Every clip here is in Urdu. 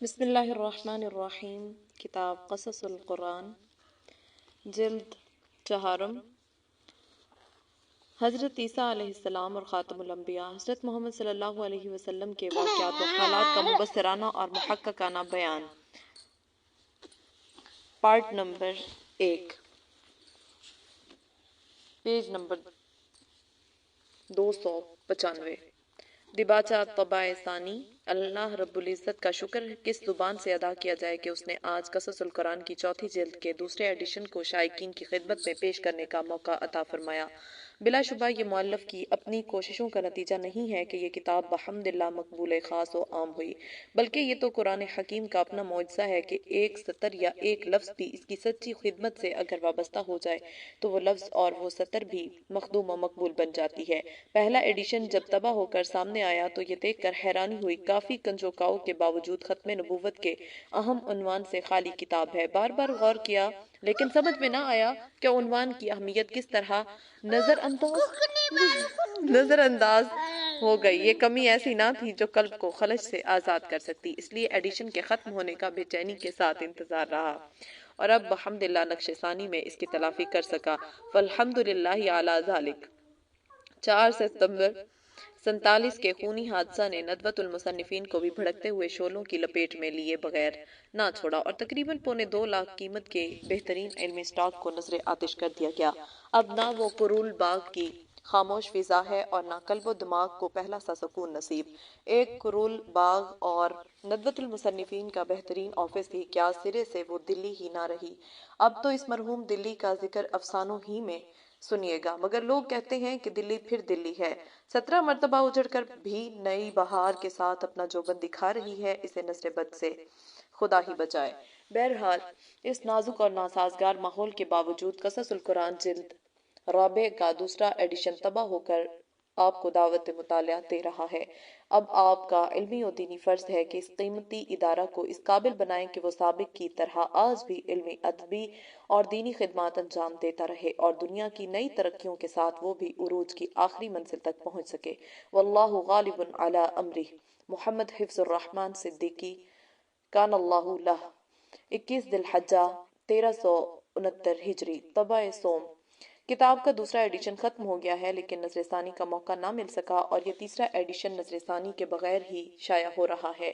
بسم اللہ الرحمن الرحیم۔ کتاب قصص القرآن، جلد چہارم۔ حضرت عیسیٰ علیہ السلام اور خاتم الانبیاء حضرت محمد صلی اللہ علیہ وسلم کے واقعات و حالات کا مبصرانہ اور محققانہ بیان۔ Part number 1، page number 295۔ دباچہ طبع ثانی۔ اللہ رب العزت کا شکر کس زبان سے ادا کیا جائے کہ اس نے آج قصص القرآن کی چوتھی جلد کے دوسرے ایڈیشن کو شائقین کی خدمت میں پیش کرنے کا موقع عطا فرمایا۔ بلا شبہ یہ مؤلف کی اپنی کوششوں کا نتیجہ نہیں ہے کہ یہ کتاب بحمداللہ مقبول خاص و عام ہوئی، بلکہ یہ تو قرآن حکیم کا اپنا معجزہ ہے کہ ایک سطر یا ایک لفظ بھی اس کی سچی خدمت سے اگر وابستہ ہو جائے تو وہ لفظ اور وہ سطر بھی مخدوم و مقبول بن جاتی ہے۔ پہلا ایڈیشن جب طبع ہو کر سامنے آیا تو یہ دیکھ کر حیرانی ہوئی، کافی کنجوکاؤ کے باوجود ختم نبوت کے اہم عنوان سے خالی کتاب ہے۔ بار بار غور کیا لیکن سمجھ میں نہ آیا کہ عنوان کی اہمیت کس طرح نظر انداز ہو گئی۔ یہ کمی ایسی نہ تھی جو قلب کو خلش سے آزاد کر سکتی، اس لیے ایڈیشن کے ختم ہونے کا بے چینی کے ساتھ انتظار رہا، اور اب بحمداللہ نقش ثانی میں اس کی تلافی کر سکا، فالحمدللہ علی ذالک۔ 4 ستمبر 47 کے خونی حادثہ نے ندوۃ المصنفین کو بھی بھڑکتے ہوئے شعلوں کی لپیٹ میں لیے بغیر نہ چھوڑا، اور تقریباً 2.25 لاکھ قیمت کے بہترین علمی سٹاک کو نذر آتش کر دیا گیا۔ اب نہ وہ کرول باغ کی خاموش فضا ہے اور نہ قلب و دماغ کو پہلا سا سکون نصیب۔ ایک کرول باغ اور ندوۃ المصنفین کا بہترین آفس ہی کیا، سرے سے وہ دلی ہی نہ رہی۔ اب تو اس مرحوم دلی کا ذکر افسانوں ہی میں سنیے گا، مگر لوگ کہتے ہیں کہ دلی پھر دلی ہے، 17 مرتبہ اجڑ کر بھی نئی بہار کے ساتھ اپنا جوبن دکھا رہی ہے، اسے نظر بد سے خدا ہی بچائے۔ بہرحال اس نازک اور ناسازگار ماحول کے باوجود قصص القرآن جلد رابع کا دوسرا ایڈیشن طبع ہو کر آپ کو دعوت مطالعہ دے رہا ہے۔ اب آپ کا علمی و دینی فرض ہے کہ اس قیمتی ادارہ کو اس قابل بنائیں کہ وہ سابق کی طرح آج بھی علمی، ادبی اور دینی خدمات انجام دیتا رہے، اور دنیا کی نئی ترقیوں کے ساتھ وہ بھی عروج کی آخری منزل تک پہنچ سکے۔ واللہ غالب علی امرہ۔ محمد حفظ الرحمن صدیقی، کان اللہ لہ۔ 21 ذی الحجہ 1369 ہجری، طبع سوم۔ کتاب کا دوسرا ایڈیشن ختم ہو گیا ہے لیکن نظر ثانی کا موقع نہ مل سکا، اور یہ تیسرا ایڈیشن نظر ثانی کے بغیر ہی شائع ہو رہا ہے۔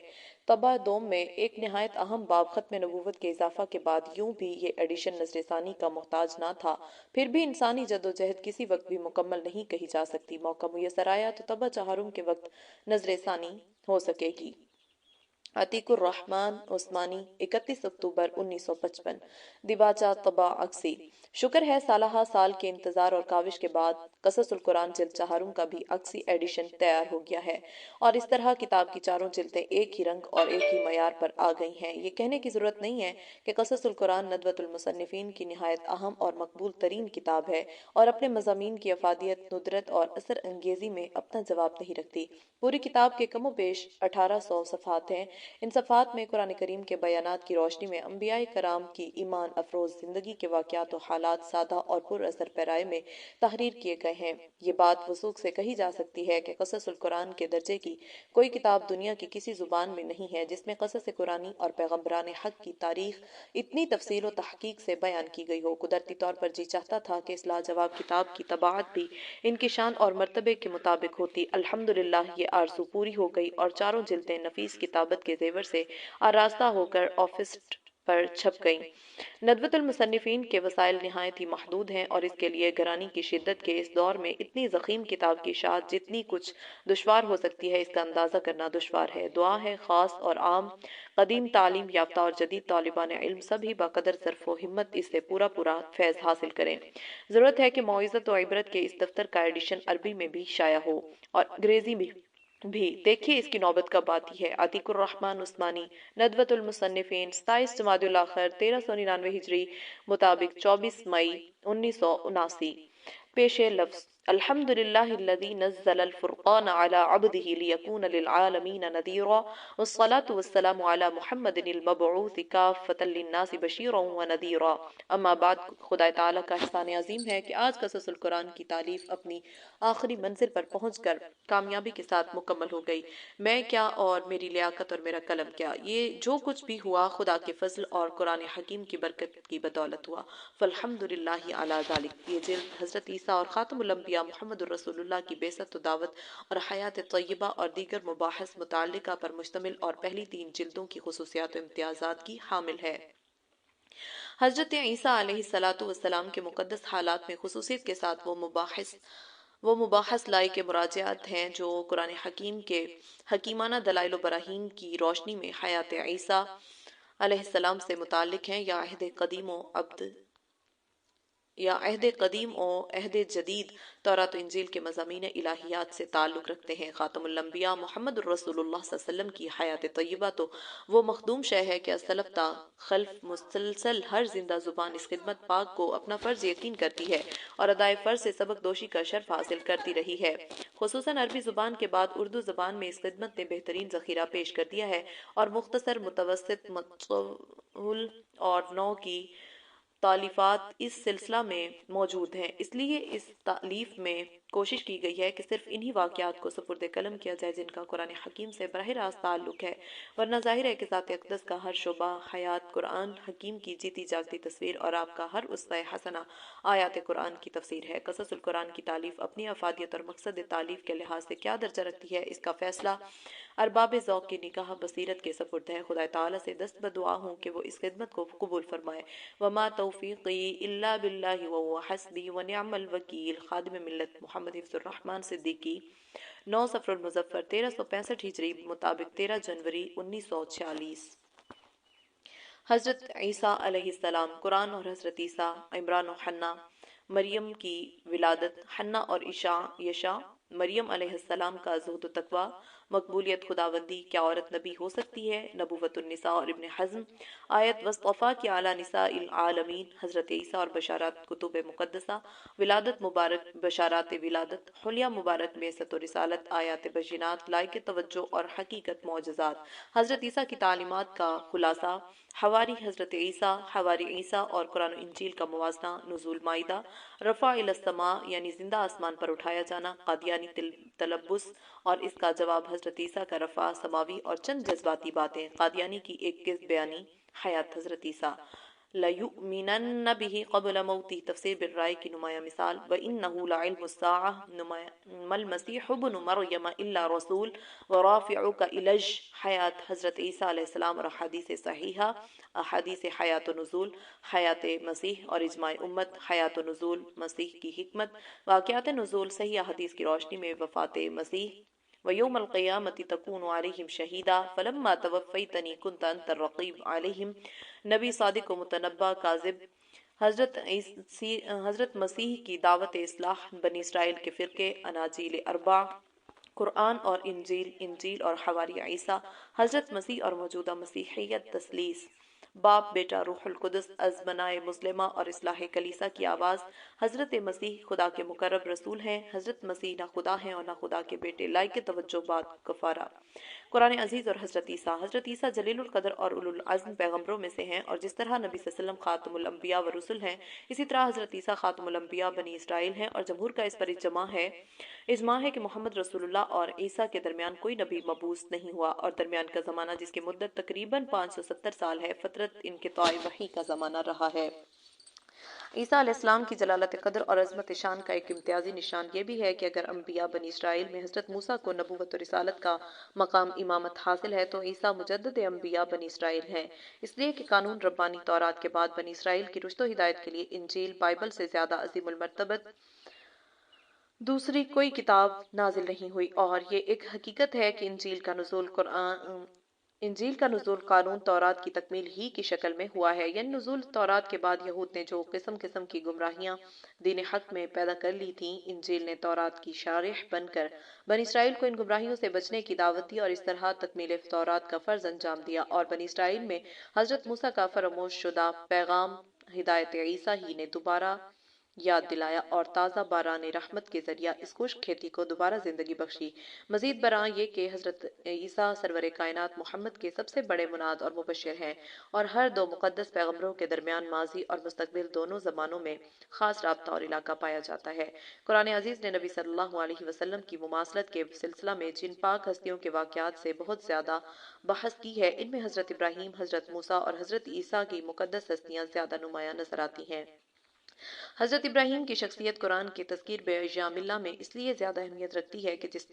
طبع دوم میں ایک نہایت اہم باب ختم نبوت کے اضافہ کے بعد یوں بھی یہ ایڈیشن نظر ثانی کا محتاج نہ تھا، پھر بھی انسانی جدوجہد کسی وقت بھی مکمل نہیں کہی جا سکتی۔ موقع میسر آیا تو طبع چہارم کے وقت نظر ثانی ہو سکے گی۔ عتیق الرحمن عثمانی، 31 اکتوبر 1955۔ دباچہ طبع عکسی۔ شکر ہے سالہ سال کے انتظار اور کاوش کے بعد قصص القرآن جلد چہارم کا بھی عکسی ایڈیشن تیار ہو گیا ہے، اور اس طرح کتاب کی چاروں جلدیں ایک ہی رنگ اور ایک ہی معیار پر آ گئی ہیں۔ یہ کہنے کی ضرورت نہیں ہے کہ قصص القرآن ندوۃ المصنفین کی نہایت اہم اور مقبول ترین کتاب ہے، اور اپنے مضامین کی افادیت، ندرت اور اثر انگیزی میں اپنا جواب نہیں رکھتی۔ پوری کتاب کے کم و بیش 1800 صفحات ہیں۔ ان صفحات میں قرآن کریم کے بیانات کی روشنی میں انبیاء کرام کی ایمان افروز زندگی کے واقعات و حالات سادہ اور پر اثر پیرائے میں تحریر کیے گئے ہیں۔ یہ بات وثوق سے کہی جا سکتی ہے کہ قصص القرآن کے درجے کی کوئی کتاب دنیا کی کسی زبان میں نہیں ہے جس میں قصص قرآنی اور پیغمبران حق کی تاریخ اتنی تفصیل و تحقیق سے بیان کی گئی ہو۔ قدرتی طور پر جی چاہتا تھا کہ اس لاجواب کتاب کی طباعت بھی ان کی شان اور مرتبے کے مطابق ہوتی۔ الحمدللہ یہ آرزو پوری ہو گئی، اور چاروں جلدیں نفیس کتابت کے زیور سے آراستہ ہو کر آفس پر چھپ گئیں۔ ندوۃ المصنفین کے وسائل نہایت ہی محدود ہیں، اور اس کے لیے گرانی کی شدت کے اس دور میں اتنی ضخیم کتاب کی اشاعت جتنی کچھ دشوار ہو سکتی ہے، اس کا اندازہ کرنا دشوار ہے۔ دعا ہے خاص اور عام، قدیم تعلیم یافتہ اور جدید طالبان علم سبھی بقدر ظرف و ہمت اس سے پورا فیض حاصل کریں۔ ضرورت ہے کہ موعظت و عبرت کے اس دفتر کا ایڈیشن عربی میں بھی شائع ہو، اور انگریزی میں بھی۔ دیکھیے اس کی نوبت کب آتی ہے۔ عتیق الرحمن عثمانی، ندوۃ المصنفین، 27 جمادی الاخر 1399 ہجری، مطابق 24 مئی 1979۔ پیش لفظ الحمد لله الذي نزل الفرقان على عبده ليكون للعالمين نذيرا والصلاة والسلام على محمد المبعوث كافة للناس بشيرا ونذيرا اما بعد. خدا تعالیٰ کا احسان عظیم ہے کہ آج قصص القرآن کی تالیف اپنی آخری منزل پر پہنچ کر کامیابی کے ساتھ مکمل ہو گئی. میں کیا اور میری لیاقت اور میرا قلم کیا، یہ جو کچھ بھی ہوا خدا کے فضل اور قرآن حکیم کی برکت کی بدولت ہوا. فالحمد للہ علی ذالک. یہ جلد حضرت عیسیٰ اور خاتم الانبیاء محمد الرسول اللہ کی بعثت و دعوت اور حیات طیبہ اور دیگر مباحث متعلقہ پر مشتمل اور پہلی 3 جلدوں کی خصوصیات و امتیازات کی حامل ہے. حضرت عیسیٰ علیہ السلام کے مقدس حالات میں خصوصیت کے ساتھ وہ مباحث لائے کے مراجعات ہیں جو قرآن حکیم کے حکیمانہ دلائل و براہین کی روشنی میں حیات عیسیٰ علیہ السلام سے متعلق ہیں، یا عہد قدیم و عہد جدید تورات و انجیل کے مضامین الہیات سے تعلق رکھتے ہیں. خاتم الانبیاء محمد الرسول اللہ صلی اللہ علیہ وسلم کی حیات طیبہ تو وہ مخدوم شے ہے کہ سلف تا خلف مسلسل ہر زندہ زبان اس خدمت پاک کو اپنا فرض یقین کرتی ہے اور ادائے فرض سے سبق دوشی کا شرف حاصل کرتی رہی ہے. خصوصاً عربی زبان کے بعد اردو زبان میں اس خدمت نے بہترین ذخیرہ پیش کر دیا ہے اور مختصر، متوسط، مطول اور نو کی تالیفات اس سلسلہ میں موجود ہیں. اس لیے اس تالیف میں کوشش کی گئی ہے کہ صرف انہی واقعات کو سپرد قلم کیا جائے جن کا قرآن حکیم سے براہ راست تعلق ہے، ورنہ ظاہر ہے کہ ذات اقدس کا ہر شعبہ حیات قرآن حکیم کی جیتی جاگتی تصویر اور آپ کا ہر اسوہ حسنہ آیات قرآن کی تفسیر ہے. قصص القرآن کی تالیف اپنی افادیت اور مقصد تالیف کے لحاظ سے کیا درجہ رکھتی ہے، اس کا فیصلہ ارباب ذوق کی نگاہ بصیرت کے سپرد ہے. خدا تعالیٰ سے دست بدعا ہوں کہ وہ اس خدمت کو قبول فرمائے. وما توفیقی الا باللہ وهو حسبی ونعم الوکیل. خادم ملت محمد حفظ الرحمن صدیقی، 9 صفر المظفر 1365 ہجری مطابق 13 جنوری 1946. حضرت عیسیٰ علیہ السلام. قرآن اور حضرت عیسیٰ، عمران و حنہ، مریم کی ولادت. حنہ اور یشا. مریم علیہ السلام کا زہد و تقوی، مقبولیت خداوندی. کیا عورت نبی ہو سکتی ہے؟ نبوت النساء اور ابن حزم. آیت وصطفیٰ کی اعلیٰ نساء العالمین. حضرت عیسیٰ اور بشارات کتب مقدسہ. ولادت مبارک، بشارات ولادت. حلیہ مبارک، بعثت و رسالت. آیات بینات، لائق توجہ اور حقیقت معجزات. حضرت عیسیٰ کی تعلیمات کا خلاصہ. حواری حضرت عیسیٰ، حواری عیسیٰ اور قرآن و انجیل کا موازنہ. نزول مائدہ. رفع الی السماء یعنی زندہ آسمان پر اٹھایا جانا. قادیانی تلبس اور اس کا جواب. حضرت عیسیٰ کا رفع سماوی اور چند جذباتی باتیں. قادیانی کی ایک کذب بیانی. حیات حضرت عیسیٰ. لَيُؤْمِنَنَّ بِهِ قَبْلَ مَوْتِهِ تفسیر بالرائے کی نمایاں مثال. وَإِنَّهُ لَعِلْمُ السَّاعَةِ مَا الْمَسِيحُ ابْنُ مَرْيَمَ إِلَّا رَسُولٌ وَرَافِعُكَ إِلَيَّ. حیات حضرت عیسیٰ علیہ السلام اور احادیث صحیحہ. احادیث حیات و نزول، حیات مسیح اور اجماع امت. حیات و نزول، مسیح کی حکمت. واقعات نزول، صحیح احادیث کی روشنی میں وفات مسیح. وَيَوْمَ الْقِيَامَةِ تَكُونُ عَلَيْهِمْ شَهِيدًا فَلَمَّا تَوَفَّيْتَنِي كُنْتَ أَنْتَ الرَّقِيبُ عَلَيْهِمْ. نبی صادق و متنبع کاذب. حضرت مسیح کی دعوت اصلاح. بنی اسرائیل کے فرقے. اناجیل اربع. قرآن اور انجیل اور حواری عیسیٰ. حضرت مسیح اور موجودہ مسیحیت. تثلیث، باپ، بیٹا، روح القدس. ازمنائے مسلمہ اور اصلاح کلیسا کی آواز. حضرت مسیح خدا کے مقرب رسول ہیں. حضرت مسیح نہ خدا ہیں اور نہ خدا کے بیٹے. لائق توجہ بات کفارہ. قرآن عزیز اور حضرت عیسیٰ. حضرت عیسیٰ جلیل القدر اور اولو العزم پیغمبروں میں سے ہیں، اور جس طرح نبی صلی اللہ علیہ وسلم خاتم الانبیاء و رسل ہیں، اسی طرح حضرت عیسیٰ خاتم الانبیاء بنی اسرائیل ہیں. اور جمہور کا اس پر اجماع ہے کہ محمد رسول اللہ اور عیسیٰ کے درمیان کوئی نبی مبعوث نہیں ہوا، اور درمیان کا زمانہ جس کی مدت تقریباً 570 سال ہے، فترت انقطاع وحی کا زمانہ رہا ہے. عیسیٰ علیہ السلام کی جلالت قدر اور عظمت شان کا ایک امتیازی نشان یہ بھی ہے کہ اگر انبیاء بنی اسرائیل میں حضرت موسیٰ کو نبوت و رسالت کا مقام امامت حاصل ہے، تو عیسیٰ مجدد انبیاء بنی اسرائیل ہیں، اس لیے کہ قانون ربانی تورات کے بعد بنی اسرائیل کی رشد و ہدایت کے لیے انجیل بائبل سے زیادہ عظیم المرتبت دوسری کوئی کتاب نازل نہیں ہوئی. اور یہ ایک حقیقت ہے کہ انجیل کا نزول قانون تورات کی تکمیل ہی کی شکل میں ہوا ہے. یعنی نزول تورات کے بعد یہود نے جو قسم کی گمراہیاں دین حق میں پیدا کر لی تھیں، انجیل نے تورات کی شارح بن کر بنی اسرائیل کو ان گمراہیوں سے بچنے کی دعوت دی اور اس طرح تکمیل تورات کا فرض انجام دیا. اور بنی اسرائیل میں حضرت موسیٰ کا فراموش شدہ پیغام ہدایت عیسیٰ ہی نے دوبارہ یاد دلایا اور تازہ باران رحمت کے ذریعہ اس خشک کھیتی کو دوبارہ زندگی بخشی۔ مزید برآں یہ کہ حضرت عیسیٰ سرور کائنات محمد کے سب سے بڑے مناد اور مبشر ہیں اور ہر دو مقدس پیغمبروں کے درمیان ماضی اور مستقبل دونوں زمانوں میں خاص رابطہ اور علاقہ پایا جاتا ہے۔ قرآن عزیز نے نبی صلی اللہ علیہ وسلم کی مماثلت کے سلسلہ میں جن پاک ہستیوں کے واقعات سے بہت زیادہ بحث کی ہے، ان میں حضرت ابراہیم، حضرت موسیٰ اور حضرت عیسیٰ کی مقدس ہستیاں زیادہ نمایاں نظر آتی ہیں۔ حضرت ابراہیم کی شخصیت قرآن کے تذکیر بایام اللہ میں اس لیے زیادہ اہمیت رکھتی ہے کہ جس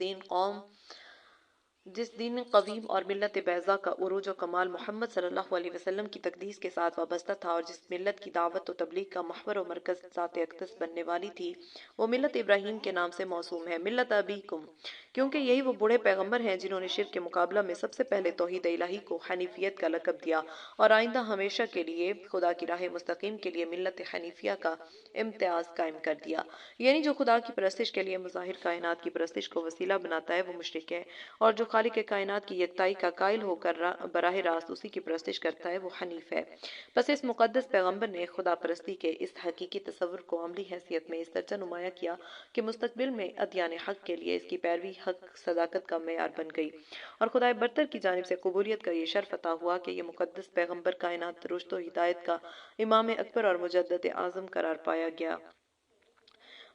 دین قویم اور ملت بیضا کا عروج و کمال محمد صلی اللہ علیہ وسلم کی تقدیس کے ساتھ وابستہ تھا اور جس ملت کی دعوت و تبلیغ کا محور و مرکز ذات اقدس بننے والی تھی، وہ ملت ابراہیم کے نام سے موسوم ہے، ملت ابیکم، کیونکہ یہی وہ بوڑھے پیغمبر ہیں جنہوں نے شرک کے مقابلہ میں سب سے پہلے توحید الہی کو حنیفیت کا لقب دیا اور آئندہ ہمیشہ کے لیے خدا کی راہ مستقیم کے لیے ملت حنیفیہ کا امتیاز قائم کر دیا، یعنی جو خدا کی پرستش کے لیے مظاہر کائنات کی پرستش کو وسیلہ بناتا ہے وہ مشرک ہے، اور جو خالق کائنات کی یکتائی کا قائل ہو کر براہ راست اسی کی پرستش کرتا ہے وہ حنیف ہے۔ پس اس مقدس پیغمبر نے خدا پرستی کے اس حقیقی تصور کو عملی حیثیت میں اس درجہ نمایاں کیا کہ مستقبل میں ادیان حق کے لیے اس کی پیروی حق صداقت کا معیار بن گئی، اور خدائے برتر کی جانب سے قبولیت کا یہ شرف عطا ہوا کہ یہ مقدس پیغمبر کائنات رشد و ہدایت کا امام اکبر اور مجدد اعظم قرار پایا گیا۔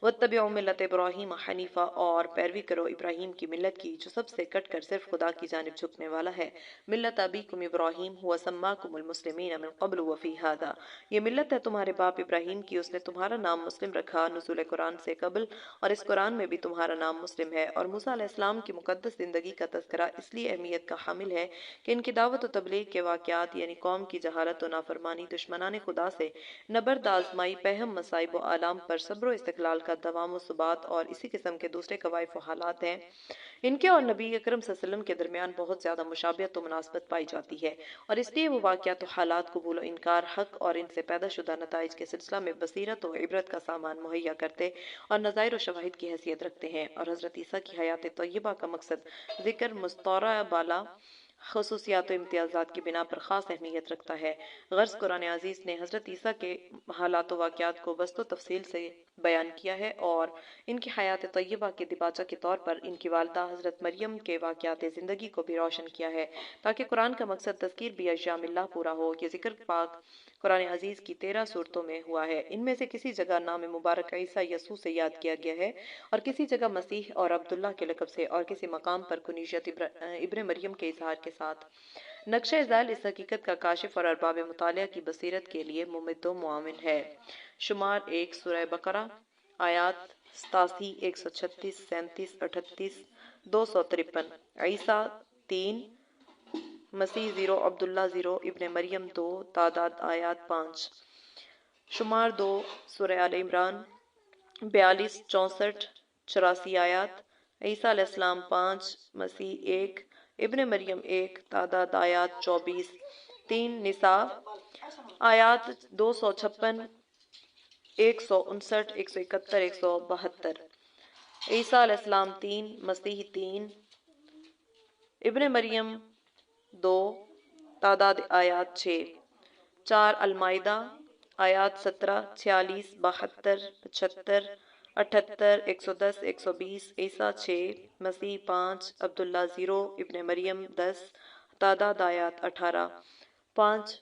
وَاتَّبِعُوا مِلَّةَ إِبْرَاهِيمَ حَنِيفًا، اور پیروی کرو ابراہیم کی ملت کی جو سب سے کٹ کر صرف خدا کی جانب جھکنے والا ہے۔ ملت ابیکم ابراہیم هو سماکم المسلمین من قبل وفی ھذا، یہ ملت ہے تمہارے باپ ابراہیم کی، اس نے تمہارا نام مسلم رکھا نزول قرآن سے قبل، اور اس قرآن میں بھی تمہارا نام مسلم ہے۔ اور موسیٰ علیہ السلام کی مقدس زندگی کا تذکرہ اس لیے اہمیت کا حامل ہے کہ ان کی دعوت و تبلیغ کے واقعات، یعنی قوم کی جہالت و نافرمانی، دشمنان خدا سے نبرد آزمائی، پہم مصائب و آلام پر صبر و استقلال کا دوام و ثبات اور اسی قسم کے دوسرے قوائف و حالات ہیں، ان کے اور نبی اکرم صلی اللہ علیہ وسلم کے درمیان بہت زیادہ مشابہت و مناسبت پائی جاتی ہے، اور اس لیے وہ واقعات و حالات قبول و انکار، حق اور ان سے پیدا شدہ نتائج کے سلسلہ میں بصیرت و عبرت کا سامان مہیا کرتے اور نظائر و شواہد کی حیثیت رکھتے ہیں۔ اور حضرت عیسیٰ کی حیات طیبہ کا مقصد ذکر مستورہ بالا خصوصیات و امتیازات کی بنا پر خاص اہمیت رکھتا ہے۔ غرض قرآن عزیز نے حضرت عیسیٰ کے حالات و واقعات کو بسط و تفصیل سے بیان کیا ہے اور ان کی حیات طیبہ کے دباچہ کے طور پر ان کی والدہ حضرت مریم کے واقعات زندگی کو بھی روشن کیا ہے، تاکہ قرآن کا مقصد تذکیر بایام اللہ پورا ہو۔ یہ ذکر پاک قرآن عزیز کی 13 صورتوں میں ہوا ہے، ان میں سے کسی جگہ نام مبارک عیسیٰ یسوع سے یاد کیا گیا ہے اور کسی جگہ مسیح اور عبداللہ کے لقب سے، اور کسی مقام پر کنیزیت ابن مریم کے اظہار کے ساتھ۔ نقشہ ذیل اس حقیقت کا کاشف اور ارباب مطالعہ کی بصیرت کے لیے ممد و معاون ہے۔ شمار 1 سورہ بقرہ، آیات 87، 136، 37، 38، 253۔ عیسیٰ 3، مسیح 0، عبداللہ 0، ابن مریم 2، تعداد آیات 5۔ شمار 2 سورہ آل عمران، 42، 64، 84 آیات۔ عیسیٰ علیہ السلام 5، مسیح 1، ابن مریم 1، تعداد آیات 24۔ 3 نساء، آیات 256، 159، 171، 172۔ عیسیٰ علیہ السلام 3، مسیح 3، ابن مریم 2، تعداد آیات 6۔ 4 المائدہ، آیات 17، 46، 72، 75، 78، 110، 120۔ عیسیٰ 6، مسیح 5، عبداللہ 0، ابن مریم 10، تعداد آیات 18۔ 5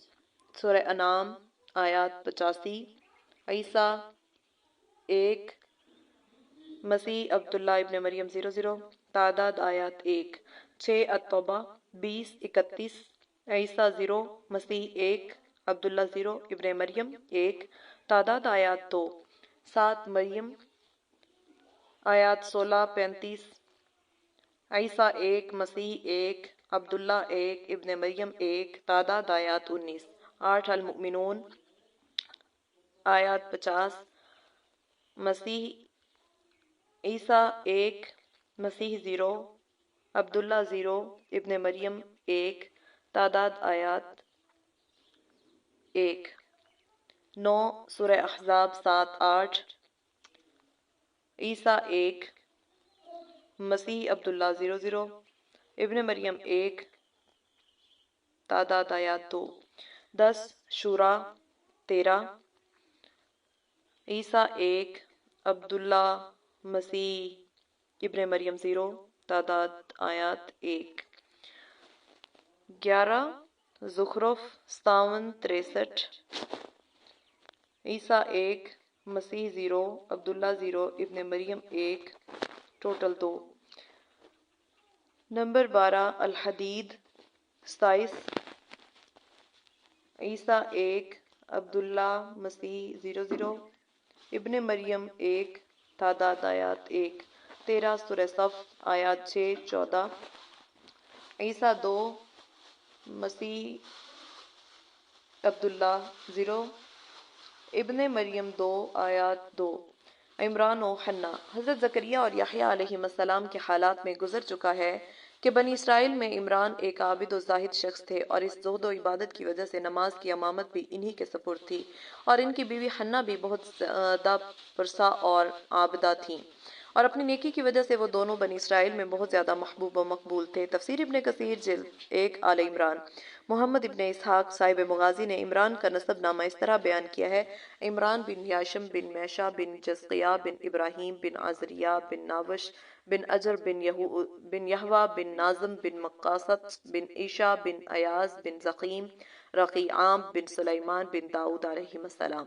سورہ انعام، آیات 85۔ عیسیٰ 1، مسیح عبداللہ ابن مریم 00، تعداد آیات 1۔ 6 التوبہ، 20، 31۔ عیسیٰ 0، مسیح 1، عبداللہ 0، ابن مریم 1، تعداد آیات 2۔ 7 مریم، آیات 16، 35۔ عیسیٰ 1، مسیح 1، عبداللہ 1، ابن مریم 1، تعداد آیات 19۔ 8 المؤمنون، آیات 50۔ مسیح عیسیٰ 1، مسیح 0، عبداللہ 0، ابن مریم 1، تعداد آیات 1۔ 9 سورہ احزاب، 7، 8۔ عیسیٰ 1، مسیح عبداللہ 00، ابن مریم 1، تعداد آیات 2۔ 10 شورى 13۔ عیسیٰ 1، عبداللہ مسیح ابن مریم 0، تعداد آیات 1۔ 11 زخرف 57 63۔ عیسیٰ 1، مسیح 0، عبداللہ 0، ابن مریم 1، ٹوٹل 2۔ نمبر 12 الحدید 27۔ عیسیٰ 1، عبداللہ مسیح 00، ابن مریم 1، تعداد آیات 1۔ 13 سورہ صف آیات 6 14۔ عیسیٰ 2، مسیح عبداللہ 0، ابن مریم 2، آیات 2۔ عمران و حنہ۔ حضرت زکریا اور یحییٰ علیہ السلام کے حالات میں گزر چکا ہے کہ بنی اسرائیل میں عمران ایک عابد و زاہد شخص تھے اور اس زہد و عبادت کی وجہ سے نماز کی امامت بھی انہی کے سپرد تھی، اور ان کی بیوی حنہ بھی بہت زیادہ پرسا اور عابدہ تھیں، اور اپنی نیکی کی وجہ سے وہ دونوں بنی اسرائیل میں بہت زیادہ محبوب و مقبول تھے۔ تفسیر ابن کثیر جلد 1 آل عمران۔ محمد ابن اسحاق صاحب مغازی نے عمران کا نسب نامہ اس طرح بیان کیا ہے: عمران بن یاشم بن میشا بن جزقیہ بن ابراہیم بن عزریہ بن ناوش بن اجر بن یحوہ بن نازم بن مقاصد بن عیشا بن ایاز بن زقیم رقیعام بن سلیمان بن داؤد علیہ السلام۔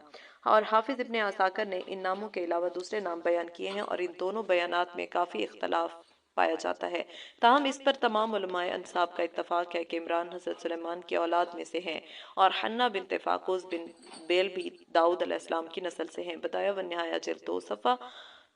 اور حافظ ابن عساکر نے ان ناموں کے علاوہ دوسرے نام بیان کیے ہیں اور ان دونوں بیانات میں کافی اختلاف پایا جاتا ہے، تاہم اس پر تمام علماء انساب کا اتفاق ہے کہ عمران حضرت سلیمان کی اولاد میں سے ہیں، اور حنہ بنت فاقوس بن بیل بھی داؤد علیہ السلام کی نسل سے ہیں۔ بدایہ و نہایہ جلد 2 صفحہ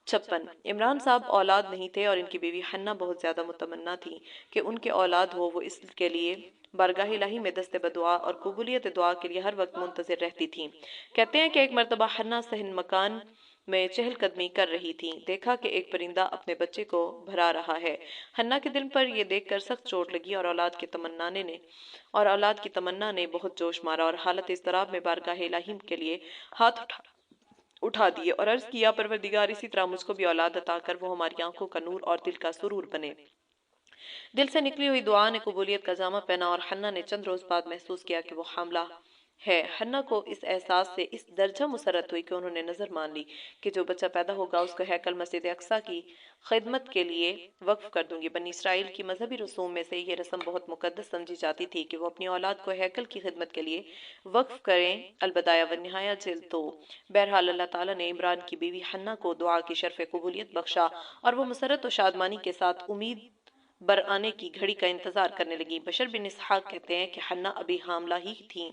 56۔ عمران صاحب اولاد نہیں تھے اور ان کی بیوی حنہ بہت زیادہ متمنا تھی کہ ان کے اولاد ہو، وہ اس کے لیے بارگاہ الہی میں دست بدعا اور قبولیت دعا کے لیے ہر وقت منتظر رہتی تھیں۔ کہتے ہیں کہ ایک مرتبہ حنہ صحن مکان میں چہل قدمی کر رہی تھی، دیکھا کہ ایک پرندہ اپنے بچے کو بھرا رہا ہے۔ حنہ کے دل پر یہ دیکھ کر سخت چوٹ لگی اور اولاد کی تمنا نے بہت جوش مارا اور حالت اضطراب میں بارگاہ الہی کے لیے ہاتھ اٹھا دیے اور عرض کیا: پروردگار، اسی طرح مجھ کو بھی اولاد عطا کر، وہ ہماری آنکھوں کا نور اور دل کا سرور بنے۔ دل سے نکلی ہوئی دعا نے قبولیت کا جامہ پہنا اور حنہ نے چند روز بعد محسوس کیا کہ وہ حاملہ ہے۔ حنہ کو اس احساس سے اس درجہ مسرت ہوئی کہ انہوں نے نظر مان لی کہ جو بچہ پیدا ہوگا اس کو ہیکل مسجد اقصیٰ کی خدمت کے لیے وقف کر دوں گی۔ بنی اسرائیل کی مذہبی رسوم میں سے یہ رسم بہت مقدس سمجھی جاتی تھی کہ وہ اپنی اولاد کو ہیکل کی خدمت کے لیے وقف کریں۔ البدایہ والنہایہ جلد 2۔ بہرحال اللہ تعالیٰ نے عمران کی بیوی حنہ کو دعا کی شرف قبولیت بخشا اور وہ مسرت و شادمانی کے ساتھ امید برآنے کی گھڑی کا انتظار کرنے لگی۔ بشر بن اسحاق کہتے ہیں کہ حنہ ابھی حاملہ ہی تھیں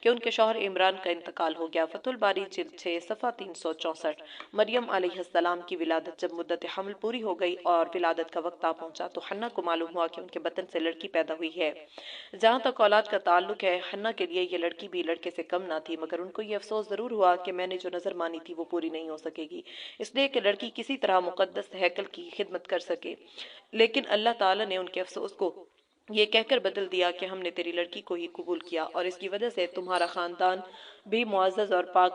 کہ ان کے شوہر عمران کا انتقال ہو گیا۔ فتح الباری جلد 6 صفحہ 364۔ مریم علیہ السلام کی ولادت۔ جب مدت حمل پوری ہو گئی اور ولادت کا وقت آ پہنچا تو حنہ کو معلوم ہوا کہ ان کے بطن سے لڑکی پیدا ہوئی ہے۔ جہاں تک اولاد کا تعلق ہے، حنہ کے لیے یہ لڑکی بھی لڑکے سے کم نہ تھی، مگر ان کو یہ افسوس ضرور ہوا کہ میں نے جو نظر مانی تھی وہ پوری نہیں ہو سکے گی، اس لیے کہ لڑکی کسی طرح مقدس ہیکل کی خدمت کر سکے۔ لیکن اللہ تعالیٰ نے ان کے افسوس کو یہ کہہ کر بدل دیا کہ ہم نے تیری لڑکی کو ہی قبول کیا اور اس کی وجہ سے تمہارا خاندان بھی معزز اور پاک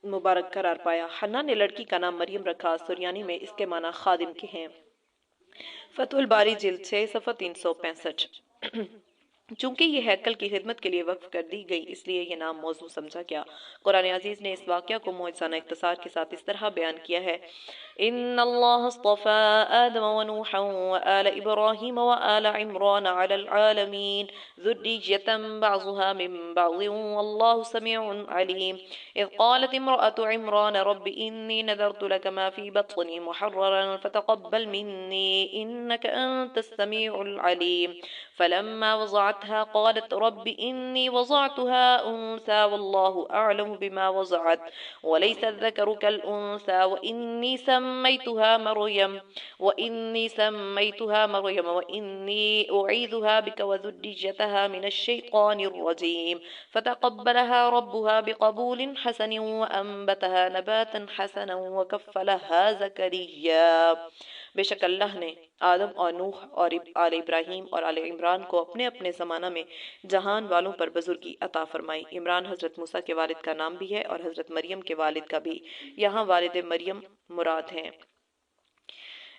مبارک قرار پایا۔ حنہ نے لڑکی کا نام مریم رکھا۔ سریانی میں اس کے معنی خادم کے ہیں۔ فتح الباری جلد 6 صفحہ 365۔ چونکہ یہ ہیکل کی خدمت کے لیے وقف کر دی گئی اس لیے یہ نام موضوع سمجھا گیا۔ قرآن عزیز نے اس واقعہ کو معجزانہ اختصار کے ساتھ اس طرح بیان کیا ہے: ان اللہ اصطفى آدم ونوحا وآل ابراہیم وآل عمران على العالمین ذریة بعضها من بعض واللہ سمیع علیم اذ قالت امرأة عمران رب انی نذرت لك ما في بطنی محررا فتقبل منی انك انت السمیع العلیم فلما وضعتها قالت رب إني وضعتها أنثى والله أعلم بما وضعت وليس الذكر كالأنثى وإني سميتها مريم وإني أعيذها بك وذريتها من الشيطان الرجيم فتقبلها ربها بقبول حسن وأنبتها نباتا حسنا وكفلها زكريا۔ بے شک اللہ نے آدم اور نوح اور آل ابراہیم اور آل عمران کو اپنے اپنے زمانہ میں جہان والوں پر بزرگی عطا فرمائی۔ عمران حضرت موسیٰ کے والد کا نام بھی ہے اور حضرت مریم کے والد کا بھی، یہاں والد مریم مراد ہیں۔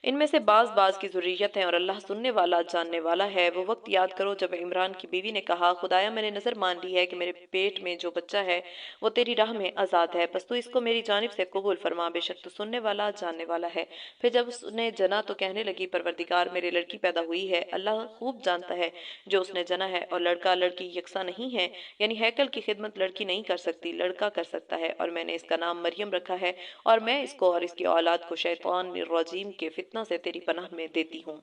ان میں سے بعض کی ذریت ہیں اور اللہ سننے والا جاننے والا ہے۔ وہ وقت یاد کرو جب عمران کی بیوی نے کہا خدایا میں نے نظر مان لی ہے کہ میرے پیٹ میں جو بچہ ہے وہ تیری راہ میں آزاد ہے، پس تو اس کو میری جانب سے قبول فرما، بے شک تو سننے والا جاننے والا ہے۔ پھر جب اس نے جنا تو کہنے لگی پروردگار میرے لڑکی پیدا ہوئی ہے، اللہ خوب جانتا ہے جو اس نے جنا ہے، اور لڑکا لڑکی یکساں نہیں ہے، یعنی ہیکل کی خدمت لڑکی نہیں کر سکتی، لڑکا کر سکتا ہے، اور میں نے اس کا نام مریم رکھا ہے، اور میں اس کو اور اس کی اولاد کو شیطان الرجیم کے فتنہ سے تیری پناہ میں دیتی ہوں۔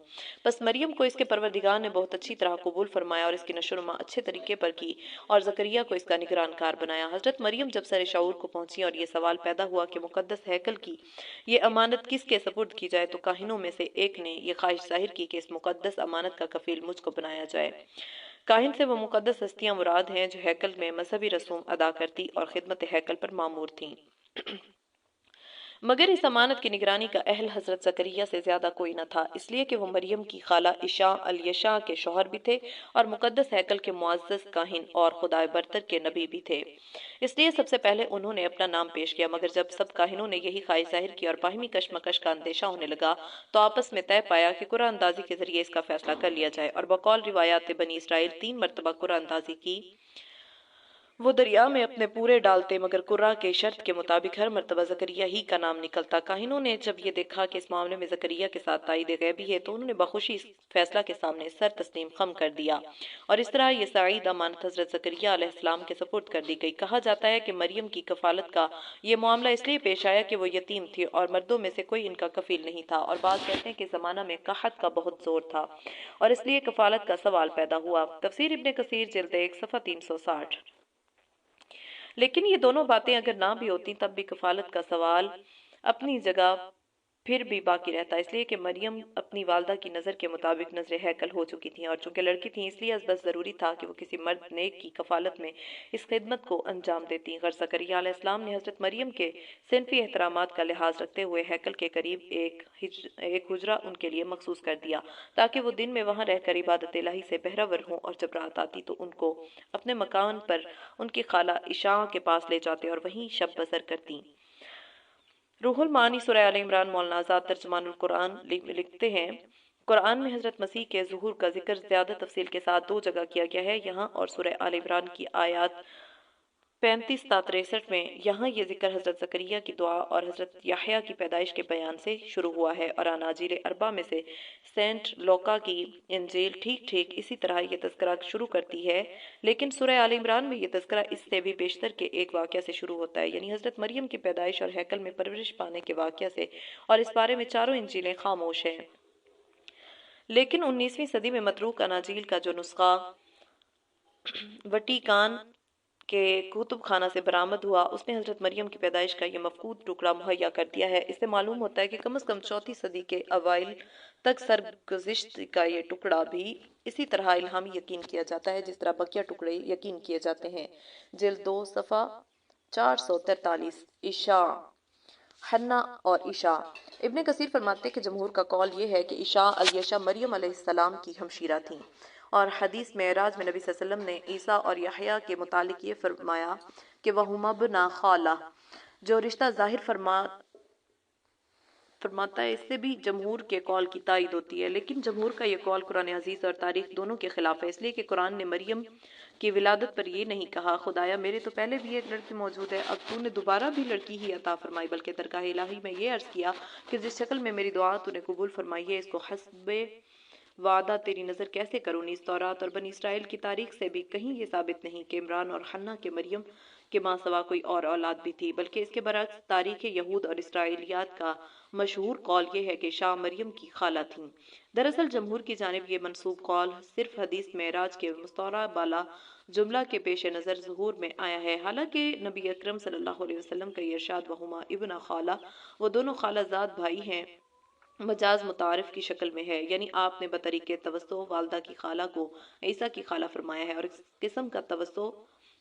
بس مریم کو اس کے پروردگار نے بہت اچھی طرح قبول فرمایا اور اس کی نشو و نما اچھے طریقے پر کی، اور زکریا کو اس کا نگران کار بنایا۔ حضرت مریم جب سر شعور کو پہنچی اور یہ سوال پیدا ہوا کہ مقدس ہیکل کی یہ امانت کس کے سپرد کی جائے، تو کاہنوں میں سے ایک نے یہ خواہش ظاہر کی کہ اس مقدس امانت کا کفیل مجھ کو بنایا جائے۔ کاہن سے وہ مقدس ہستیاں مراد ہیں جو ہیکل میں مذہبی رسوم ادا کرتی اور خدمت ہیکل پر مامور تھیں۔ مگر اس امانت کی نگرانی کا اہل حضرت زکریا سے زیادہ کوئی نہ تھا، اس لیے کہ وہ مریم کی خالہ عشاء الیشاء کے شوہر بھی تھے اور مقدس ہیکل کے معزز کاہن اور خدائے برتر کے نبی بھی تھے۔ اس لیے سب سے پہلے انہوں نے اپنا نام پیش کیا، مگر جب سب کاہنوں نے یہی خواہش ظاہر کی اور باہمی کشمکش کا اندیشہ ہونے لگا تو آپس میں طے پایا کہ قرعہ اندازی کے ذریعے اس کا فیصلہ کر لیا جائے، اور بقول روایات بنی اسرائیل 3 مرتبہ قرعہ اندازی کی وہ دریا میں اپنے پورے ڈالتے، مگر قرہ کے شرط کے مطابق ہر مرتبہ زکریا ہی کا نام نکلتا۔ کاہنوں نے جب یہ دیکھا کہ اس معاملے میں زکریا کے ساتھ تائید غیبی ہے تو انہوں نے بخوشی اس فیصلہ کے سامنے سر تسلیم خم کر دیا، اور اس طرح یہ سعید امانت حضرت زکریا علیہ السلام کے سپرد کر دی گئی۔ کہا جاتا ہے کہ مریم کی کفالت کا یہ معاملہ اس لیے پیش آیا کہ وہ یتیم تھی اور مردوں میں سے کوئی ان کا کفیل نہیں تھا، اور بعض کہتے ہیں کہ زمانہ میں قحط کا بہت زور تھا اور اس لیے کفالت کا سوال پیدا ہوا۔ تفسیر ابن کثیر جلد 1 صفحہ 360۔ لیکن یہ دونوں باتیں اگر نہ بھی ہوتی تب بھی کفالت کا سوال اپنی جگہ پھر بھی باقی رہتا، اس لیے کہ مریم اپنی والدہ کی نظر کے مطابق نظر ہیکل ہو چکی تھیں، اور چونکہ لڑکی تھیں اس لیے بس ضروری تھا کہ وہ کسی مرد نیک کی کفالت میں اس خدمت کو انجام دیتی۔ غرض زکریا علیہ السلام نے حضرت مریم کے صنفی احترامات کا لحاظ رکھتے ہوئے ہیکل کے قریب ایک حجرہ ان کے لیے مخصوص کر دیا تاکہ وہ دن میں وہاں رہ کر عبادت الہی سے بہرہ ہوں، اور جب رات آتی تو ان کو اپنے مکان پر ان کی خالہ عشاء کے پاس لے جاتے اور وہیں شب بسر کرتی۔ روح المعانی سورہ آل عمران مولانا آزاد ترجمان القرآن لکھتے ہیں قرآن میں حضرت مسیح کے ظہور کا ذکر زیادہ تفصیل کے ساتھ 2 جگہ کیا گیا ہے، یہاں اور سورہ آل عمران کی آیات 35 تا 63 میں۔ یہاں یہ ذکر حضرت زکریا کی دعا اور حضرت یحییٰ کی پیدائش کے بیان سے شروع ہوا ہے، اور اناجیل 4 میں سے سینٹ لوقا کی انجیل ٹھیک اسی طرح یہ تذکرہ شروع کرتی ہے، لیکن سورہ آل عمران میں یہ تذکرہ اس سے بھی بیشتر کے ایک واقعہ سے شروع ہوتا ہے، یعنی حضرت مریم کی پیدائش اور ہیکل میں پرورش پانے کے واقعہ سے، اور اس بارے میں چاروں انجیلیں خاموش ہیں۔ لیکن 19ویں صدی میں متروک اناجیل کا جو نسخہ وٹیکان کے کتب خانہ سے برآمد ہوا اس نے حضرت مریم کی پیدائش کا یہ مفقود ٹکڑا مہیا کر دیا ہے۔ اس سے معلوم ہوتا ہے کہ کم از کم 4 صدی کے اوائل تک سرگزشت کا یہ ٹکڑا بھی اسی طرح الہامی یقین کیا جاتا ہے جس طرح بقیہ ٹکڑے یقین کیے جاتے ہیں۔ جلد 2 صفحہ 443 عشاء حنا اور عشاء۔ ابن کثیر فرماتے کہ جمہور کا قول یہ ہے کہ عشاء الیشاء مریم علیہ السلام کی ہمشیرہ تھیں، اور حدیث معراج میں نبی صلی اللہ علیہ وسلم نے عیسیٰ اور یحییٰ کے متعلق یہ فرمایا کہ وَهُمَا ابْنَا خَالَةٍ، جو رشتہ ظاہر فرماتا ہے، اس سے بھی جمہور کے قول کی تائید ہوتی ہے، لیکن جمہور کا یہ قول قرآن عزیز اور تاریخ دونوں کے خلاف ہے، اس لیے کہ قرآن نے مریم کی ولادت پر یہ نہیں کہا خدایا میرے تو پہلے بھی ایک لڑکی موجود ہے، اب تو نے دوبارہ بھی لڑکی ہی عطا فرمائی، بلکہ درگاہ الہی میں یہ عرض کیا کہ جس شکل میں میری دعا تو نے قبول فرمائی ہے اس کو حسب وعدہ تیری نظر کیسے کروں۔ نیز تورات اور بنی اسرائیل کی تاریخ سے بھی کہیں یہ ثابت نہیں کہ عمران اور حنا کے مریم کے ماں سوا کوئی اور اولاد بھی تھی، بلکہ اس کے برعکس تاریخ یہود اور اسرائیلیات کا مشہور قول یہ ہے کہ شاہ مریم کی خالہ تھیں۔ دراصل جمہور کی جانب یہ منسوب قول صرف حدیث معراج کے مستعار بالا جملہ کے پیش نظر ظہور میں آیا ہے، حالانکہ نبی اکرم صلی اللہ علیہ وسلم کا یہ ارشاد وہما ابن خالہ، وہ دونوں خالہ زاد بھائی ہیں، مجاز متعارف کی شکل میں ہے، یعنی آپ نے بطریق توسط والدہ کی خالہ کو عیسیٰ کی خالہ فرمایا ہے، اور اس قسم کا توسط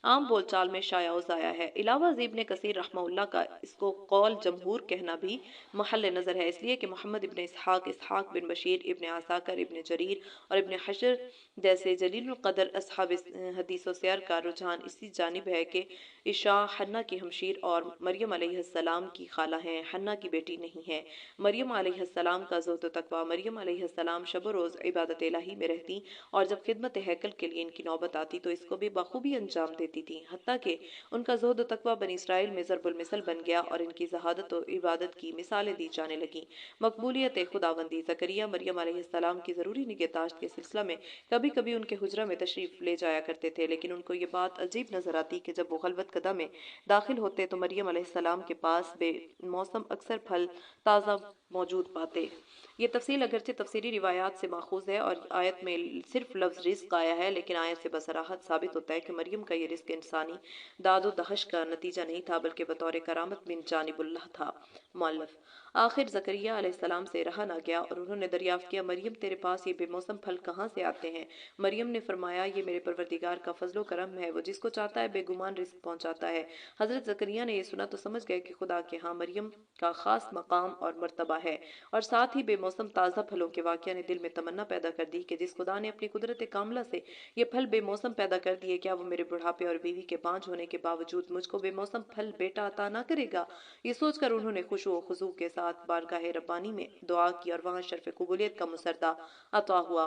عام بول چال میں شائع و ضائع ہے۔ علاوہ ازیں ابن کثیر رحمہ اللہ کا اس کو قول جمہور کہنا بھی محل نظر ہے، اس لیے کہ محمد ابن اسحاق بن بشیر، ابن عساکر، ابن جریر اور ابن حجر جیسے جلیل القدر اصحاب حدیث و سیر کا رجحان اسی جانب ہے کہ عائشہ حنہ کی ہمشیر اور مریم علیہ السلام کی خالہ ہیں، حنہ کی بیٹی نہیں ہے۔ مریم علیہ السلام کا زہد و تقویٰ، مریم علیہ السلام شب و روز عبادت الہی میں رہتی اور جب خدمت ہیکل کے لیے ان کی نوبت آتی تو اس کو بھی بخوبی انجام دیتی تھی، حتیٰ کہ ان کا زہد و تقویٰ بنی اسرائیل میں ضرب المثل بن گیا اور ان کی زہادت و عبادت کی مثالیں دی جانے لگیں۔ مقبولیت خداوندی، زکریا مریم علیہ السلام کی ضروری نگہداشت کے سلسلہ میں کبھی کبھی ان کے حجرہ میں تشریف لے جایا کرتے تھے، لیکن ان کو یہ بات عجیب نظر آتی کہ جب وہ خلوت قدہ میں داخل ہوتے تو مریم علیہ السلام کے پاس بے موسم اکثر پھل تازہ موجود پاتے۔ یہ تفصیل اگرچہ تفسیری روایات سے ماخوذ ہے اور آیت میں صرف لفظ رزق آیا ہے، لیکن آیت سے بصراحت ثابت ہوتا ہے کہ مریم کا یہ رزق انسانی داد و دہش کا نتیجہ نہیں تھا بلکہ بطور کرامت من جانب اللہ تھا۔ مؤلف آخر زکریا علیہ السلام سے رہا نہ گیا اور انہوں نے دریافت کیا، مریم تیرے پاس یہ بے موسم پھل کہاں سے آتے ہیں؟ مریم نے فرمایا، یہ میرے پروردگار کا فضل و کرم ہے، وہ جس کو چاہتا ہے بے گمان رزق پہنچاتا ہے۔ حضرت زکریا نے یہ سنا تو سمجھ گئے کہ خدا کے ہاں مریم کا خاص مقام اور مرتبہ ہے، اور ساتھ ہی بے موسم تازہ پھلوں کے واقعہ نے دل میں تمنا پیدا کر دی کہ جس خدا نے اپنی قدرت کاملہ سے یہ پھل بے موسم پیدا کر دیے، کیا وہ میرے بڑھاپے اور بیوی کے بانجھ ہونے کے باوجود مجھ کو بے موسم پھل بیٹا عطا نہ کرے گا؟ یہ سوچ کر انہوں نے خشوع و خضوع کے ساتھ بارگاہ ربانی میں دعا کی اور وہاں شرف قبولیت کا مسردہ عطا ہوا۔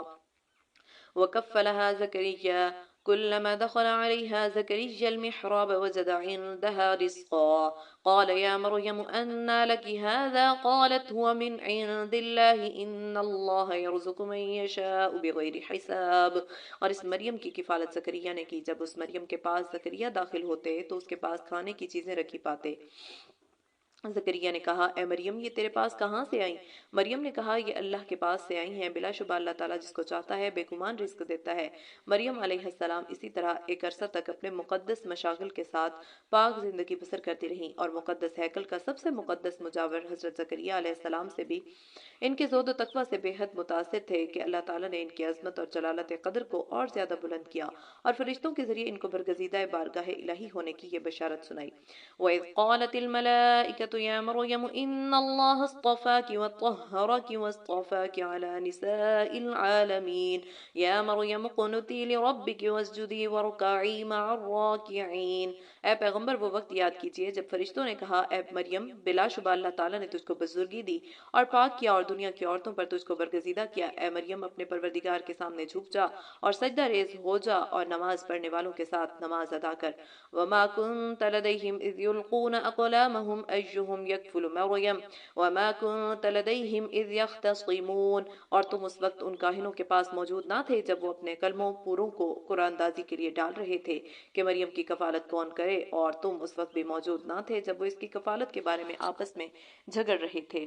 وَكَفَّلَهَا زَكَرِيَّا كُلَّمَا دَخَلَ عَلَيْهَا زَكَرِيَّا الْمِحْرَابَ وَجَدَ عِندَهَا رِزْقًا قَالَ يَا مَرْيَمُ أَنَّىٰ لَكِ هَٰذَا قَالَتْ هُوَ مِنْ عِندِ اللَّهِ إِنَّ اللَّهَ يَرْزُقُ مَن يَشَاءُ بِغَيْرِ حِسَابٍ۔ اور اس مریم کی کفالت زکریا نے کی۔ جب اس مریم کے پاس زکریا داخل ہوتے تو اس کے پاس کھانے کی چیزیں رکھی پاتے۔ زکریا نے کہا، اے مریم یہ تیرے پاس کہاں سے آئیں؟ مریم نے کہا، یہ اللہ کے پاس سے آئی ہیں، بلا شبہ اللہ تعالیٰ جس کو چاہتا ہے بے گمان رزق دیتا ہے۔ مریم علیہ السلام اسی طرح ایک عرصہ تک اپنے مقدس مشاغل کے ساتھ پاک زندگی بسر کرتی رہیں، اور مقدس ہیکل کا سب سے مقدس مجاور حضرت زکریا علیہ السلام سے بھی ان کے زہد و تقویٰ سے بے حد متاثر تھے کہ اللہ تعالیٰ نے ان کی عظمت اور جلالت قدر کو اور زیادہ بلند کیا اور فرشتوں کے ذریعے ان کو برگزیدہ بارگاہ الہی ہونے کی یہ بشارت سنائی۔ وَإِذْ قَالَتِ الْمَلَائِكَةُ يَا مَرْيَمُ إِنَّ اللَّهَ اصْطَفَاكِ وَطَهَّرَكِ وَاصْطَفَاكِ عَلَى نِسَاءِ الْعَالَمِينَ يَا مَرْيَمُ اقْنُتِي لِرَبِّكِ وَاسْجُدِي وَارْكَعِي مَعَ الرَّاكِعِينَ۔ اے پیغمبر وہ وقت یاد کیجئے جب فرشتوں نے کہا، اے مریم بلا شبہ اللہ تعالیٰ نے تجھ کو بزرگی دی اور پاک کیا اور دنیا کی عورتوں پر تجھ کو برگزیدہ کیا۔ اے مریم اپنے پروردگار کے سامنے جھک جا اور سجدہ ریز ہو جا اور نماز پڑھنے والوں کے ساتھ نماز ادا کر۔ وَمَا كُنْتَ لَدَيْهِمْ إِذْ يُلْقُونَ أَقْلَامَهُمْ أَيُّهُمْ يَكْفُلُ مَرْيَمَ وَمَا كُنْتَ لَدَيْهِمْ إِذْ يَخْتَصِمُونَ۔ اور تم اس وقت ان کاہنوں کے پاس موجود نہ تھے جب وہ اپنے کلموں پوروں کو قرآن اندازی کے لیے ڈال رہے تھے کہ مریم کی کفالت کون کرے، اور تم اس وقت بھی موجود نہ تھے جب وہ اس کی کفالت کے بارے میں آپس میں جھگڑ رہے تھے۔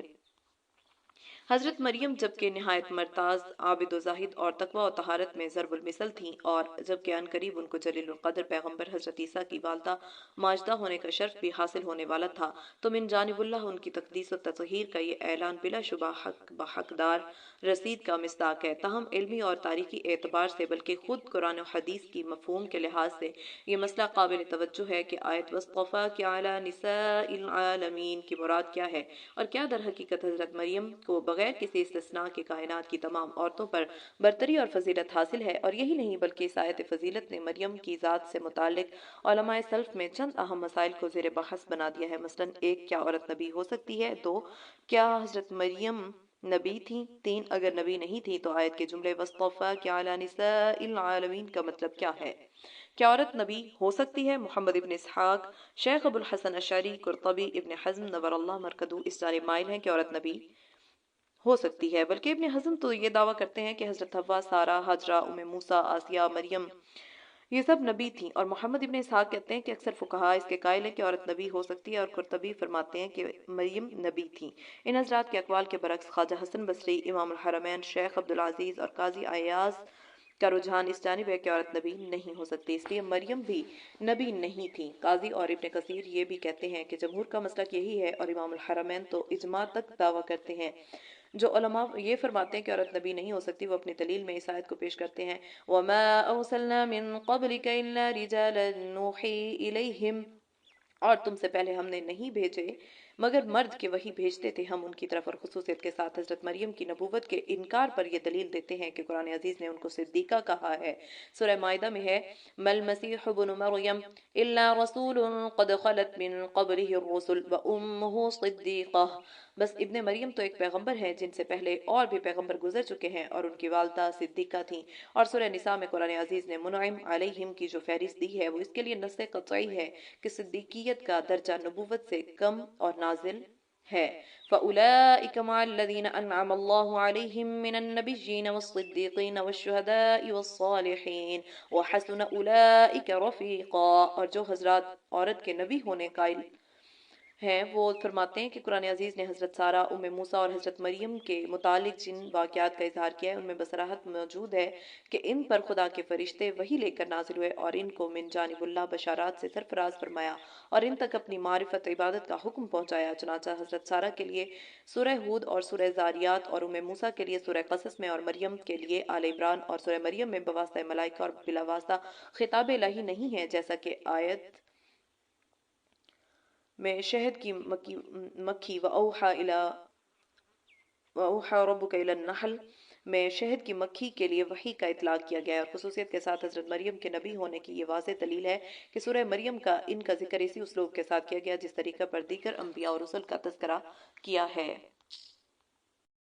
حضرت مریم جبکہ نہایت مرتاز، عابد و زاہد اور تقویٰ و طہارت میں ضرب المثل تھیں، اور جبکہ عن قریب ان کو جلیل القدر پیغمبر حضرت عیسیٰ کی والدہ ماجدہ ہونے کا شرف بھی حاصل ہونے والا تھا، تو من جانب اللہ ان کی تقدیس و تطہیر کا یہ اعلان بلا شبہ حق بحقدار رسید کا مصداق ہے۔ تاہم علمی اور تاریخی اعتبار سے بلکہ خود قرآن و حدیث کی مفہوم کے لحاظ سے یہ مسئلہ قابل توجہ ہے کہ آیت وَاصْطَفَاكِ عَلَى نِسَاءِ الْعَالَمِينَ کی مراد کیا ہے، اور کیا در حقیقت حضرت مریم کو بغیر کسی استثناء کے کائنات کی تمام عورتوں پر برتری اور فضیلت حاصل ہے۔ اور یہی نہیں بلکہ اس آیت فضیلت نے مریم کی ذات سے متعلق علماء سلف میں چند اہم مسائل کو زیر بحث بنا دیا ہے۔ مثلاً 1، کیا عورت نبی ہو سکتی ہے؟ 2، کیا حضرت مریم نبی تھیں؟ 3، اگر نبی نہیں تھی تو آیت کے جملے وَاصْطَفَاكِ عَلَى نِسَاءِ الْعَالَمِينَ کا مطلب کیا ہے؟ کیا عورت نبی ہو سکتی ہے؟ محمد ابن اسحاق، شیخ ابو الحسن اشعری، قرطبی، ابن حزم نور اللہ مرکدو اس جانب مائل ہیں کہ عورت نبی ہو سکتی ہے، بلکہ ابن حزم تو یہ دعویٰ کرتے ہیں کہ حضرت حوا، سارہ، ہاجرہ، موسیٰ، آسیہ، مریم یہ سب نبی تھیں، اور محمد ابن اسحاق کہتے ہیں کہ اکثر فقہاء اس کے قائل ہیں کہ عورت نبی ہو سکتی ہے، اور قرطبی فرماتے ہیں کہ مریم نبی تھیں۔ ان حضرات کے اقوال کے برعکس خواجہ حسن بصری، امام الحرمین شیخ عبدالعزیز اور قاضی عیاض کا رجحان اس جانب ہے کہ عورت نبی نہیں ہو سکتی، اس لیے مریم بھی نبی نہیں تھیں۔ قاضی اور ابن کثیر یہ بھی کہتے ہیں کہ جمہور کا مسلک یہی ہے، اور امام الحرمین تو اجماع تک دعویٰ کرتے ہیں۔ جو علماء یہ فرماتے ہیں کہ عورت نبی نہیں ہو سکتی، وہ اپنی دلیل میں اس آیت کو پیش کرتے ہیں وَمَا أَرْسَلْنَا مِن قَبْلِكَ إِلَّا رِجَالًا نُوحِي إِلَيْهِمْ، اور تم سے پہلے ہم نے نہیں بھیجے مگر مرد کے وہی بھیجتے تھے ہم ان کی طرف، اور خصوصیت کے ساتھ حضرت مریم کی نبوت کے انکار پر یہ دلیل دیتے ہیں کہ قرآن عزیز نے ان کو صدیقہ کہا ہے۔ سورہ مائدہ میں ہے مَا الْمَسِيحُ ابْنُ مَرْيَمَ إِلَّا رَسُولٌ قَدْ خَلَتْ مِن قَبْلِهِ الرُّسُلُ وَأُمُّهُ صِدِّيقَةٌ، بس ابن مریم تو ایک پیغمبر ہے جن سے پہلے اور بھی پیغمبر گزر چکے ہیں، اور ان کی والدہ صدیقہ تھیں۔ اور سورہ نساء میں قرآن عزیز نے منعم علیہم کی جو فہرست دی ہے وہ اس کے لیے نص قطعی ہے کہ صدیقیت کا درجہ نبوت سے کم اور نازل ہے۔ فَأُولَئِكَ مَعَ الَّذِينَ أَنْعَمَ اللَّهُ عَلَيْهِم مِّنَ النَّبِيِّينَ وَالصِّدِّيقِينَ وَالشُّهَدَاءِ وَالصَّالِحِينَ وَحَسُنَ أُولَئِكَ رَفِيقًا، اور جو حضرات عورت کے نبی ہونے قائل ہیں وہ فرماتے ہیں کہ قرآن عزیز نے حضرت سارہ، ام موسیٰ اور حضرت مریم کے متعلق جن واقعات کا اظہار کیا ہے ان میں بصراحت موجود ہے کہ ان پر خدا کے فرشتے وحی لے کر نازل ہوئے اور ان کو من جانب اللہ بشارات سے سرفراز فرمایا اور ان تک اپنی معرفت عبادت کا حکم پہنچایا۔ چنانچہ حضرت سارہ کے لیے سورہ ہود اور سورہ زاریات، اور ام موسیٰ کے لیے سورہ قصص میں، اور مریم کے لیے آل عمران اور سورہ مریم میں بواسطہ ملائکہ اور بلا واسطہ خطاب الہی نہیں ہے، جیسا کہ آیت میں شہد کی مکھی وَأَوْحَى رَبُّكَ إِلَى النَّحْلِ میں شہد کی مکھی کے لیے وحی کا اطلاق کیا گیا ہے، اور خصوصیت کے ساتھ حضرت مریم کے نبی ہونے کی یہ واضح دلیل ہے کہ سورہ مریم کا ان کا ذکر اسی اسلوب کے ساتھ کیا گیا جس طریقہ پر دیگر انبیاء اور رسل کا تذکرہ کیا ہے۔